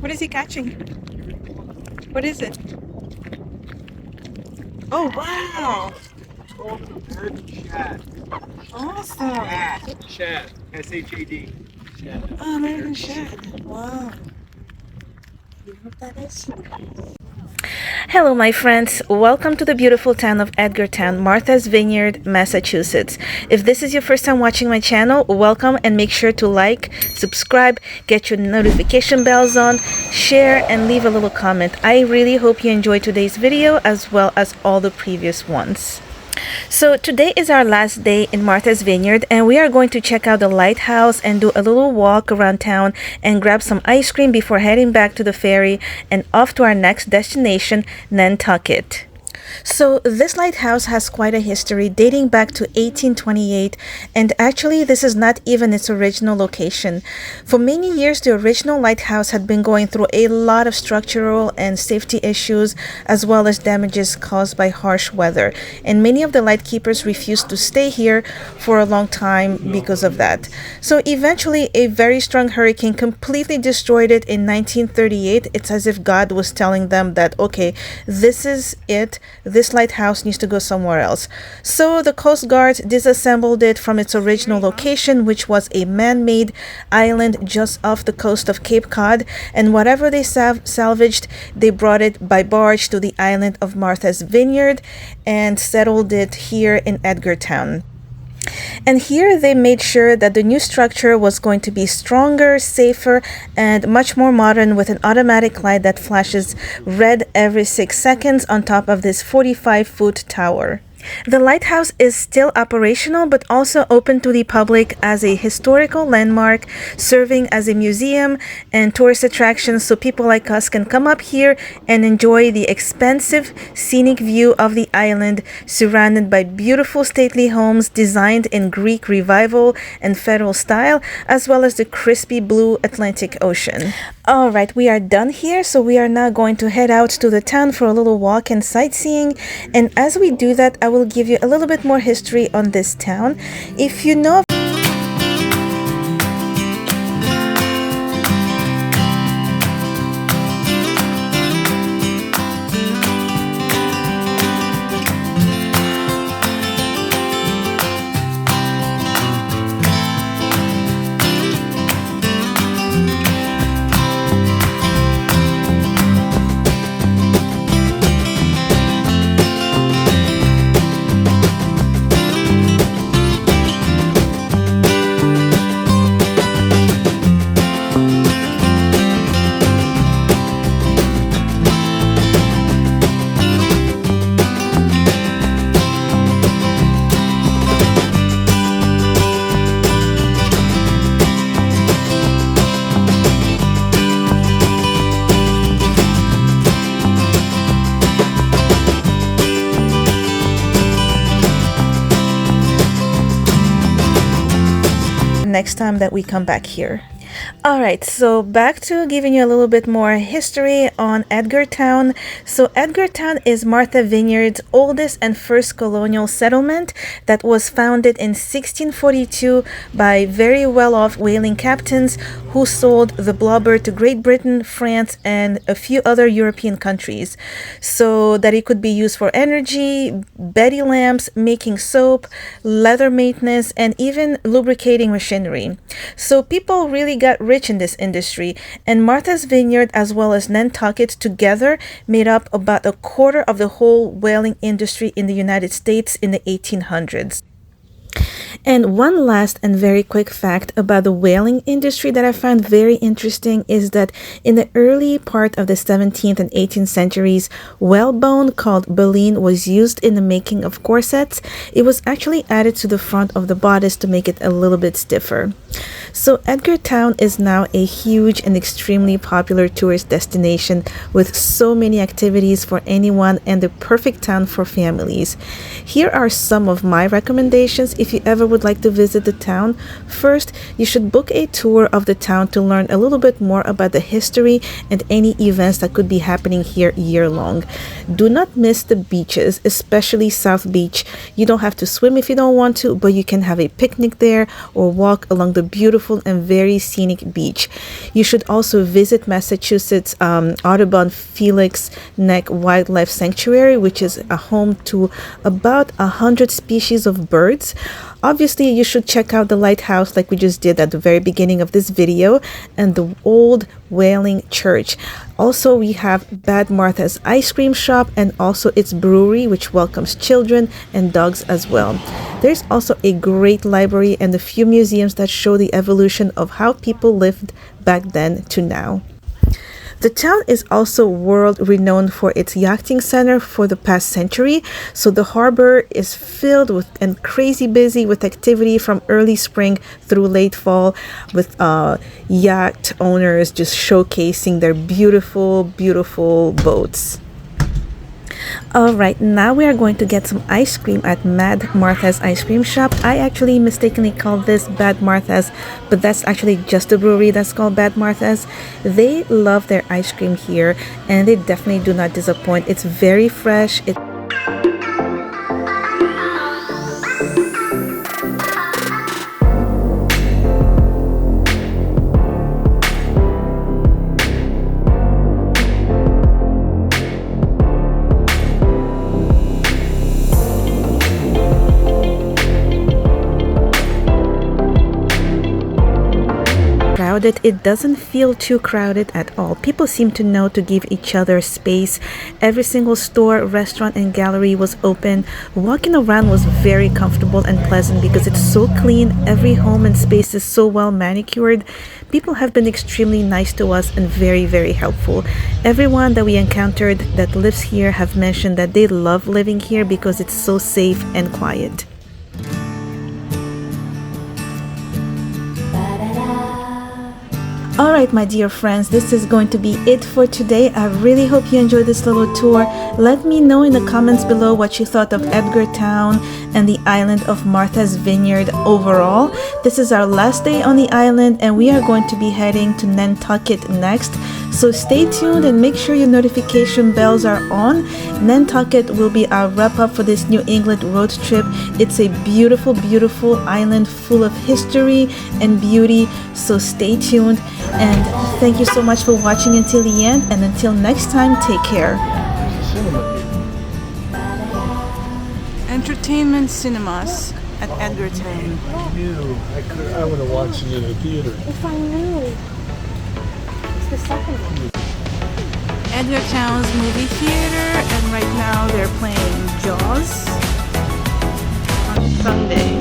What is he catching? What is it? Oh, wow. Shad. Awesome. Shad. S-H-A-D. Shad. Oh, American shad. Wow. Hello, my friends. Welcome to the beautiful town of Edgartown, Martha's Vineyard, Massachusetts. If this is your first time watching my channel, welcome, and make sure to like, subscribe, get your notification bells on, share, and leave a little comment. I really hope you enjoyed today's video as well as all the previous ones. So today is our last day in Martha's Vineyard, and we are going to check out the lighthouse and do a little walk around town and grab some ice cream before heading back to the ferry and off to our next destination, Nantucket. So this lighthouse has quite a history dating back to 1828, and actually this is not even its original location. For many years the original lighthouse had been going through a lot of structural and safety issues as well as damages caused by harsh weather, and many of the lightkeepers refused to stay here for a long time because of that. So eventually a very strong hurricane completely destroyed it in 1938. It's as if God was telling them that, okay, this is it. This lighthouse needs to go somewhere else. So the Coast Guard disassembled it from its original location, which was a man-made island just off the coast of Cape Cod, and whatever they salvaged, they brought it by barge to the island of Martha's Vineyard and settled it here in Edgartown. And here they made sure that the new structure was going to be stronger, safer, and much more modern, with an automatic light that flashes red every 6 seconds on top of this 45-foot tower. The lighthouse is still operational but also open to the public as a historical landmark, serving as a museum and tourist attraction, so people like us can come up here and enjoy the expansive scenic view of the island, surrounded by beautiful stately homes designed in Greek Revival and Federal style, as well as the crispy blue Atlantic Ocean. Alright, we are done here, so we are now going to head out to the town for a little walk and sightseeing, and as we do that, I will give you a little bit more history on this town. If you know next time that we come back here. Alright, so back to giving you a little bit more history on Edgartown. So Edgartown is Martha Vineyard's oldest and first colonial settlement that was founded in 1642 by very well-off whaling captains who sold the blubber to Great Britain, France, and a few other European countries, so that it could be used for energy, Betty lamps, making soap, leather maintenance, and even lubricating machinery. So people really got rich in this industry, and Martha's Vineyard as well as Nantucket together made up about a quarter of the whole whaling industry in the United States in the 1800s. And one last and very quick fact about the whaling industry that I found very interesting is that in the early part of the 17th and 18th centuries, whalebone called baleen was used in the making of corsets. It was actually added to the front of the bodice to make it a little bit stiffer. So Edgartown is now a huge and extremely popular tourist destination with so many activities for anyone and the perfect town for families. Here are some of my recommendations if you ever would like to visit the town, first you should book a tour of the town to learn a little bit more about the history and any events that could be happening here year long. Do not miss the beaches, especially South Beach. You don't have to swim if you don't want to, but you can have a picnic there or walk along the beautiful and very scenic beach. You should also visit Massachusetts Audubon Felix Neck Wildlife Sanctuary, which is a home to about 100 species of birds. Obviously, you should check out the lighthouse like we just did at the very beginning of this video, and the old Whaling Church. Also, we have Bad Martha's ice cream shop and also its brewery, which welcomes children and dogs as well. There's also a great library and a few museums that show the evolution of how people lived back then to now. The town is also world renowned for its yachting center for the past century, so the harbor is filled with and crazy busy with activity from early spring through late fall, with yacht owners just showcasing their beautiful, beautiful boats. Alright, now we are going to get some ice cream at Mad Martha's ice cream shop. I actually mistakenly called this Bad Martha's, but that's actually just a brewery that's called Bad Martha's. They love their ice cream here and they definitely do not disappoint. It's very fresh. Crowded. It doesn't feel too crowded at all. People seem to know to give each other space. Every single store, restaurant, and gallery was open. Walking around was very comfortable and pleasant because it's so clean. Every home and space is so well manicured. People have been extremely nice to us and very, very helpful. Everyone that we encountered that lives here have mentioned that they love living here because it's so safe and quiet. Alright, my dear friends, this is going to be it for today. I really hope you enjoyed this little tour. Let me know in the comments below what you thought of Edgartown and the island of Martha's Vineyard overall. This is our last day on the island and we are going to be heading to Nantucket next. So stay tuned and make sure your notification bells are on. Nantucket will be our wrap up for this New England road trip. It's a beautiful, beautiful island full of history and beauty. So stay tuned. And thank you so much for watching until the end, and until next time, take care. Entertainment cinemas at Edgartown. I would have watched it in a theater. If I knew. It's the second one. Edgartown's movie theater, and right now they're playing Jaws on Sunday.